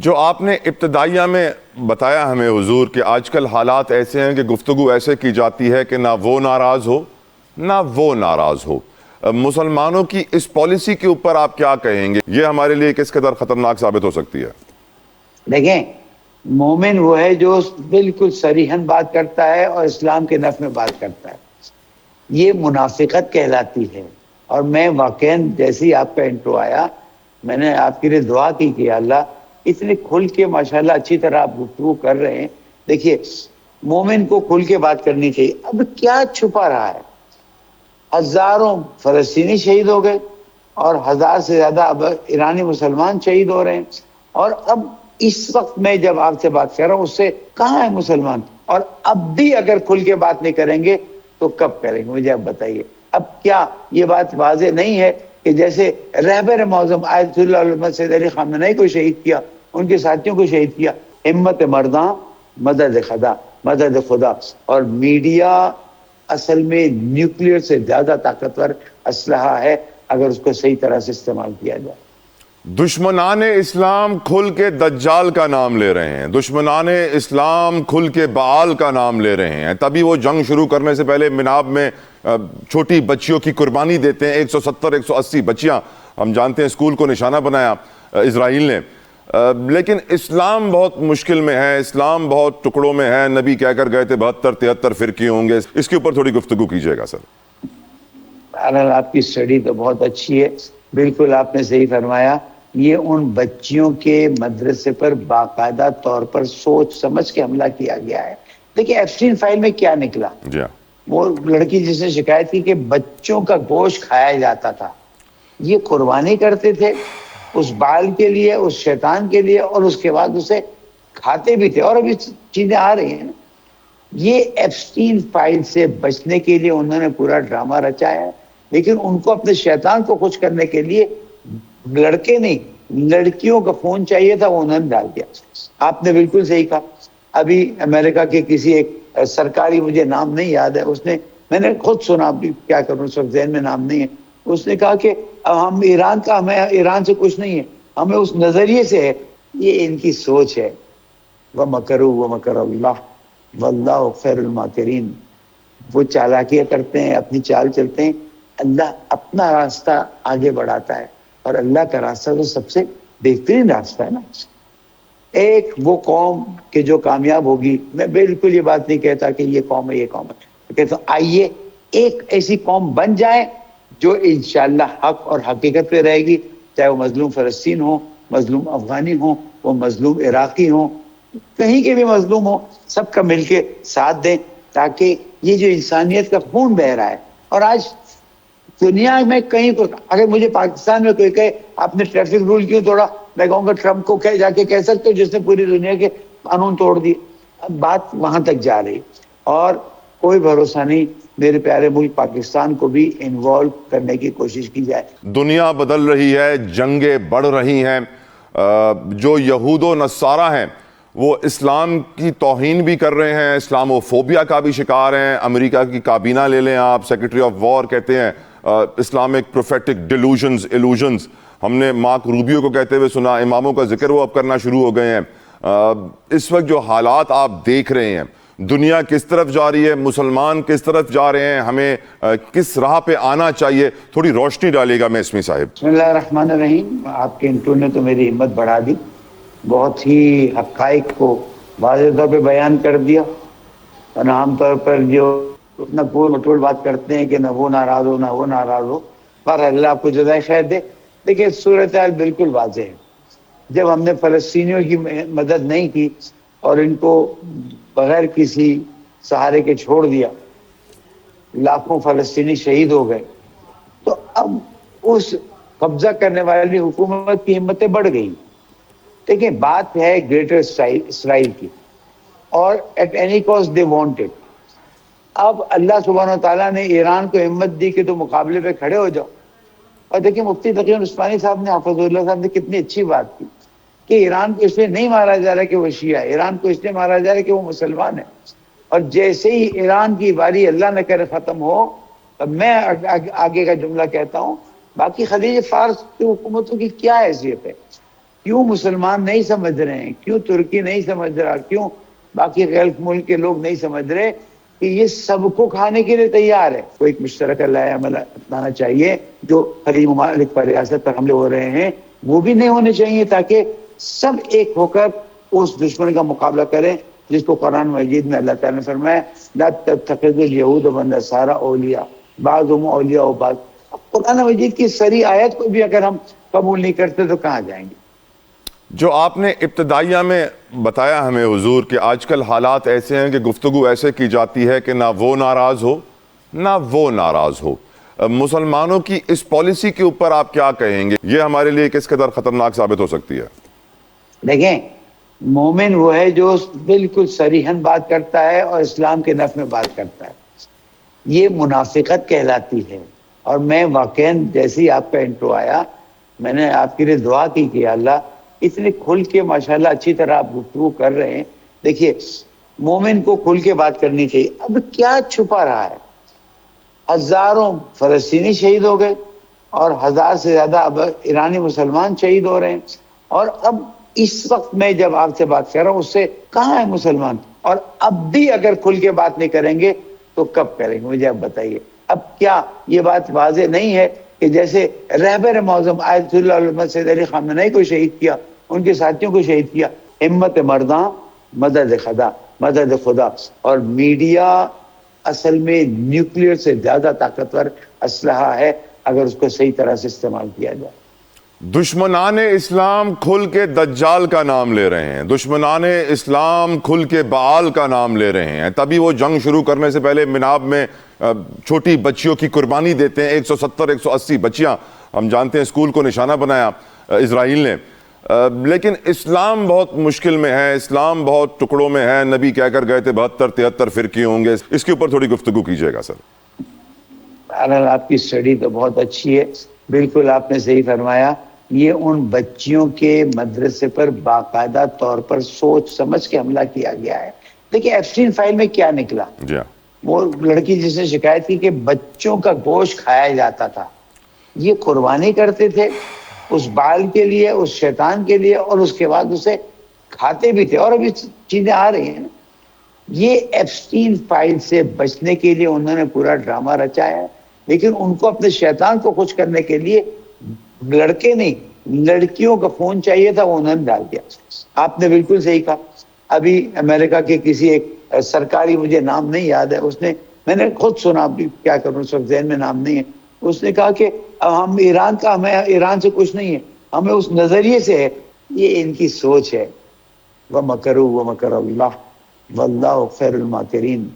جو آپ نے ابتدائیہ میں بتایا ہمیں حضور کہ آج کل حالات ایسے ہیں کہ گفتگو ایسے کی جاتی ہے کہ نہ وہ ناراض ہو نہ وہ ناراض ہو، مسلمانوں کی اس پالیسی کے اوپر آپ کیا کہیں گے؟ یہ ہمارے لیے کس قدر خطرناک ثابت ہو سکتی ہے؟ دیکھیں، مومن وہ ہے جو بالکل صریحاً بات کرتا ہے اور اسلام کے نفع میں بات کرتا ہے، یہ منافقت کہلاتی ہے۔ اور میں واقعاً جیسے ہی آپ کا انٹرو آیا میں نے آپ کے لیے دعا کی کہ اللہ اتنے کھل کے ماشاءاللہ اچھی طرح آپ گفتگو کر رہے ہیں۔ دیکھیے، مومن کو کھل کے بات کرنی چاہیے۔ اب کیا چھپا رہا ہے؟ ہزاروں فلسطینی شہید ہو گئے اور 1000 سے زیادہ اب ایرانی مسلمان شہید ہو رہے ہیں، اور اب اس وقت میں جب آپ سے بات کر رہا ہوں اس سے کہاں ہے مسلمان؟ اور اب بھی اگر کھل کے بات نہیں کریں گے تو کب کریں گے؟ مجھے اب بتائیے۔ اب کیا یہ بات واضح نہیں ہے کہ جیسے رہبر معظم آیت اللہ علامہ سید علی خامنہ کو شہید کیا، ان کے ساتھیوں کو شہید کیا، ہمت مرداں مدد خدا، مدد خدا۔ اور میڈیا اصل میں نیوکلیئر سے زیادہ طاقتور اسلحہ ہے اگر اس کو صحیح طرح سے استعمال کیا جائے۔ دشمنان اسلام کھل کے دجال کا نام لے رہے ہیں، دشمنان اسلام کھل کے بعال کا نام لے رہے ہیں، تبھی وہ جنگ شروع کرنے سے پہلے مناب میں چھوٹی بچیوں کی قربانی دیتے ہیں۔ 170 180 بچیاں، ہم جانتے ہیں اسکول کو نشانہ بنایا اسرائیل نے۔ لیکن اسلام بہت مشکل میں ہے، اسلام بہت ٹکڑوں میں ہے، نبی کہہ کر گئے تھے 72 73 فرقے ہوں گے۔ اس کے اوپر تھوڑی گفتگو کیجیے گا سر۔ آپ کی سٹڈی تو بہت اچھی ہے، بالکل آپ نے صحیح فرمایا۔ یہ ان بچیوں کے مدرسے پر باقاعدہ طور پر سوچ سمجھ کے حملہ کیا گیا ہے۔ دیکھیں ایپسٹین فائل میں کیا نکلا، وہ لڑکی جس نے شکایت کی کہ بچوں کا گوشت کھایا جاتا تھا، یہ قربانی کرتے تھے اس بال کے لیے، اس شیطان کے لیے، اور اس کے بعد اسے کھاتے بھی تھے، اور ابھی چیزیں آ رہی ہیں۔ یہ ایپسٹین فائل سے بچنے کے لیے انہوں نے پورا ڈرامہ رچا ہے، لیکن ان کو اپنے شیطان کو خوش کرنے کے لیے لڑکے نہیں لڑکیوں کا فون چاہیے تھا، وہ انہوں نے ڈال دیا۔ آپ نے بالکل صحیح کہا۔ ابھی امریکہ کے کسی ایک سرکاری، مجھے نام نہیں یاد ہے، اس نے، میں نے خود سنا، ابھی کیا کروں اس وقت ذہن میں نام نہیں ہے، اس نے کہا کہ ہم ایران کا، ہمیں ایران سے کچھ نہیں ہے، ہمیں اس نظریے سے ہے۔ یہ ان کی سوچ ہے۔ وَمَكَرُوا وَمَكَرَ اللَّهُ وَاللَّهُ خَيْرُ الْمَاكِرِينَ۔ وہ چالاکیاں کرتے ہیں، اپنی چال چلتے ہیں، اللہ اپنا راستہ آگے بڑھاتا ہے، اور اللہ کا راستہ تو سب سے بہترین راستہ ہے نا۔ ایک وہ قوم کہ جو کامیاب ہوگی، میں بالکل یہ بات نہیں کہتا کہ یہ قوم ہے یہ قوم ہے، میں کہتا ہوں آئیے ایک ایسی قوم بن جائے جو انشاءاللہ حق اور حقیقت پہ رہے گی، چاہے وہ مظلوم فلسطین ہو، مظلوم افغانی ہو، وہ مظلوم عراقی ہو، کہیں کے بھی مظلوم ہو، سب کا مل کے ساتھ دیں، تاکہ یہ جو انسانیت کا خون بہ رہا ہے۔ اور آج دنیا میں کہیں کو، اگر مجھے پاکستان میں کوئی کہے آپ نے ٹریفک رول کیوں توڑا، میں کہوں گا ٹرمپ کو جا کے کہہ سکتے ہو جس نے پوری دنیا کے قانون توڑ دیے۔ اب بات وہاں تک جا رہی، اور کوئی بھروسہ نہیں، میرے پیارے ملک پاکستان کو بھی انوالو کرنے کی کوشش کی جائے۔ دنیا بدل رہی ہے، جنگیں بڑھ رہی ہیں، جو یہود و نصارہ ہیں وہ اسلام کی توہین بھی کر رہے ہیں، اسلام و فوبیا کا بھی شکار ہیں۔ امریکہ کی کابینہ لے لیں آپ، سیکرٹری آف وار کہتے ہیں اسلامک پروفیٹک ڈیلوژنز، ہم نے مارک روبیو کو کہتے ہوئے سنا، اماموں کا ذکر وہ اب کرنا شروع ہو گئے ہیں۔ اس وقت جو حالات آپ دیکھ رہے ہیں، دنیا کس طرف جا رہی ہے، مسلمان کس طرف جا رہے ہیں، ہمیں کس راہ پہ آنا چاہیے، تھوڑی روشنی ڈالیے گا اسمی صاحب۔ بسم اللہ الرحمن الرحیم۔ آپ کے انٹرو نے تو میری ہمت بڑھا دی، بہت ہی حقائق کو واضح طور پہ بیان کر دیا۔ اور عام طور پر جو اتنا پول مٹول بات کرتے ہیں کہ نہ وہ ناراض ہو نہ وہ ناراض ہو، پر اللہ آپ کو جزائے خیر دے۔ دیکھیں صورتحال بالکل واضح ہے۔ جب ہم نے فلسطینیوں کی مدد نہیں کی اور ان کو بغیر کسی سہارے کے چھوڑ دیا، لاکھوں فلسطینی شہید ہو گئے، تو اب اس قبضہ کرنے والی حکومت کی ہمتیں بڑھ گئی۔ دیکھیں بات ہے گریٹر اسرائیل کی، اور at any cost they want it. اب اللہ سبحانہ وتعالیٰ نے ایران کو ہمت دی کہ تو مقابلے پہ کھڑے ہو جاؤ۔ اور دیکھیں مفتی تقی عثمانی صاحب نے، حافظ اللہ صاحب نے کتنی اچھی بات کی کہ ایران کو اس لیے نہیں مارا جا رہا کہ وہ شیعہ ہے، ایران کو اس لیے مارا جا رہا ہے کہ وہ مسلمان ہے۔ اور جیسے ہی ایران کی باری اللہ نہ کرے ختم ہو، میں آگے کا جملہ کہتا ہوں، باقی خلیج فارس کی حکومتوں کی کیا حیثیت ہے؟ کیوں مسلمان نہیں سمجھ رہے ہیں, کیوں ترکی نہیں سمجھ رہا, کیوں باقی غیر ملک کے لوگ نہیں سمجھ رہے کہ یہ سب کو کھانے کے لیے تیار ہے. کوئی ایک مشترکہ لائحہ عمل اپنانا چاہیے. جو خلیج ممالک پر ریاست پر حملے ہو رہے ہیں وہ بھی نہیں ہونے چاہیے, تاکہ سب ایک ہو کر اس دشمن کا مقابلہ کریں جس کو قرآن مجید میں اللہ تعالیٰ نے فرمایا لا تتخذوا اليهود والنصارى اولیاء بعضهم اولیاء بعض. قرآن مجید کی سری آیت کو بھی اگر ہم قبول نہیں کرتے تو کہاں جائیں گے؟ جو آپ نے ابتدائیہ میں بتایا ہمیں حضور کہ آج کل حالات ایسے ہیں کہ گفتگو ایسے کی جاتی ہے کہ نہ وہ ناراض ہو نہ وہ ناراض ہو. مسلمانوں کی اس پالیسی کے اوپر آپ کیا کہیں گے؟ یہ ہمارے لیے کس قدر خطرناک ثابت ہو سکتی ہے؟ دیکھیں, مومن وہ ہے جو بالکل صریحاً بات کرتا ہے اور اسلام کے نفع میں بات کرتا ہے. یہ منافقت کہلاتی ہے. اور میں واقعاً جیسے ہی آپ کا انٹرو آیا میں نے آپ کے لیے دعا کی کہ اللہ اتنے کھل کے ماشاءاللہ اچھی طرح آپ گفتگو کر رہے ہیں. دیکھیے, مومن کو کھل کے بات کرنی چاہیے. اب کیا چھپا رہا ہے؟ ہزاروں فلسطینی شہید ہو گئے اور 1000 سے زیادہ اب ایرانی مسلمان شہید ہو رہے ہیں. اور اب اس وقت میں جب آپ سے بات کر رہا ہوں اس سے کہاں ہے مسلمان؟ اور اب بھی اگر کھل کے بات نہیں کریں گے تو کب کریں گے؟ مجھے آپ بتائیے. اب کیا یہ بات واضح نہیں ہے کہ جیسے رہبر معظم آیت اللہ علامہ سید علی خامنہئی کو شہید کیا, ان کے ساتھیوں کو شہید کیا, ہمت مرداں مدد خدا مدد خدا. اور میڈیا اصل میں نیوکلیئر سے زیادہ طاقتور اسلحہ ہے اگر اس کو صحیح طرح سے استعمال کیا جائے. دشمنان اسلام کھل کے دجال کا نام لے رہے ہیں, دشمنان اسلام کھل کے بعال کا نام لے رہے ہیں. تبھی وہ جنگ شروع کرنے سے پہلے مناب میں چھوٹی بچیوں کی قربانی دیتے ہیں. 170-180 بچیاں, ہم جانتے ہیں اسکول کو نشانہ بنایا اسرائیل نے. لیکن اسلام بہت مشکل میں ہے, اسلام بہت ٹکڑوں میں ہے. نبی کہہ کر گئے تھے 72-73 فرقے ہوں گے. اس کے اوپر تھوڑی گفتگو کیجیے گا سر. بہرحال آپ کی اسٹڈی تو بہت اچھی ہے, بالکل آپ نے صحیح فرمایا. یہ ان بچیوں کے مدرسے پر باقاعدہ طور پر سوچ سمجھ کے حملہ کیا گیا ہے. دیکھیں ایپسٹین فائل میں کیا نکلا. جی ہاں, وہ لڑکی جس نے شکایت کی کہ بچوں کا گوشت کھایا جاتا تھا, یہ قربانی کرتے تھے اس بال کے لیے, اس شیطان کے لیے, اور اس کے بعد اسے کھاتے بھی تھے. اور ابھی چیزیں آ رہی ہیں. یہ ایپسٹین فائل سے بچنے کے لیے انہوں نے پورا ڈرامہ رچایا ہے. لیکن ان کو اپنے شیطان کو خوش کرنے کے لیے لڑکے نہیں لڑکیوں کا فون چاہیے تھا, وہ انہوں نے ڈال دیا. آپ نے بالکل صحیح کہا. ابھی امریکہ کے کسی ایک سرکاری, مجھے نام نہیں یاد ہے, اس نے, میں نے خود سنا, ابھی کیا کروں اس وقت ذہن میں نام نہیں ہے, اس نے کہا کہ ہم ایران کا, ہمیں ایران سے کچھ نہیں ہے, ہمیں اس نظریے سے ہے. یہ ان کی سوچ ہے. وَمَكَرُوا وَمَكَرَ اللَّهُ وَاللَّهُ خَيْرُ الْمَاكِرِينَ.